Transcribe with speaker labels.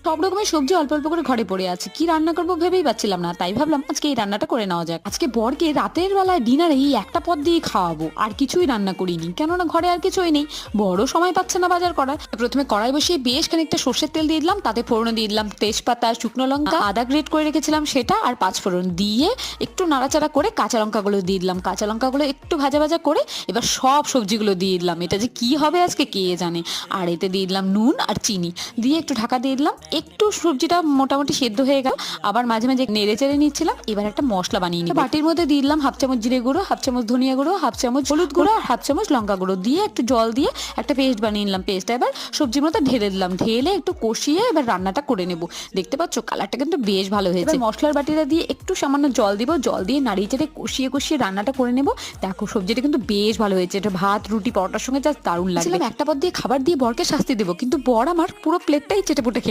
Speaker 1: সব রকমের সবজি অল্প অল্প করে ঘরে পড়ে আছে, কি রান্না করবো ভেবেই পাচ্ছিলাম না, তাই ভাবলাম আজকে এই রান্নাটা করে নেওয়া যাক। আজকে বরকে রাতের বেলায় ডিনারে এই একটা পদ দিয়ে খাওয়াবো, আর কিছুই রান্না করিনি, কেননা ঘরে আর কিছুই নেই, বড় সময় পাচ্ছে না বাজার করার। প্রথমে কড়াই বসিয়ে বেশ খানিকটা সর্ষের তেল দিয়ে দিলাম, তাতে ফোড়ন দিয়ে দিলাম তেজপাতা, শুকনো লঙ্কা, আদা গ্রেট করে রেখেছিলাম সেটা, আর পাঁচ ফোড়ন দিয়ে একটু নাড়াচাড়া করে কাঁচা লঙ্কাগুলো দিয়ে দিলাম, কাঁচা লঙ্কাগুলো একটু ভাজা ভাজা করে এবার সব সবজিগুলো দিয়ে দিলাম। এটা যে কি হবে আজকে কে জানে। আর এতে দিয়ে দিলাম নুন আর চিনি, দিয়ে একটু ঢাকা দিয়ে দিলাম, একটু সবজিটা মোটামুটি সেদ্ধ হয়ে গেল, আবার মাঝে মাঝে নেড়ে চেড়ে নিচ্ছিলাম। এবার একটা মশলা বানিয়ে নিই, বাটির মধ্যে দিয়ে দিলাম হাফ চামচ জিরে গুঁড়ো, হাফ চামচ ধনিয়া গুঁড়ো, হাফ চামচ হলুদ গুঁড়ো আর হাফ চামচ লঙ্কা গুঁড়ো, দিয়ে একটু জল দিয়ে একটা পেস্ট বানিয়ে নিলাম। পেস্টটা এবার সবজির মধ্যে ঢেলে দিলাম, ঢেলে একটু কষিয়ে এবার রান্নাটা করে নেব। দেখতে পাচ্ছ কালারটা কিন্তু বেশ ভালো হয়েছে। মশলার বাটিটা দিয়ে একটু সামান্য জল দিব, জল দিয়ে নাড়িয়ে চেড়ে কষিয়ে কষিয়ে রান্নাটা করে নেব। দেখো সবজিটা কিন্তু বেশ ভালো হয়েছে, এটা ভাত রুটি পরোটার সঙ্গে যা দারুণ লাগবে। একটা পদ দিয়ে খাবার দিয়ে বরকে শাস্তি দেবো, কিন্তু বর আমার পুরো প্লেটটাই চেটে পুটে খেয়ে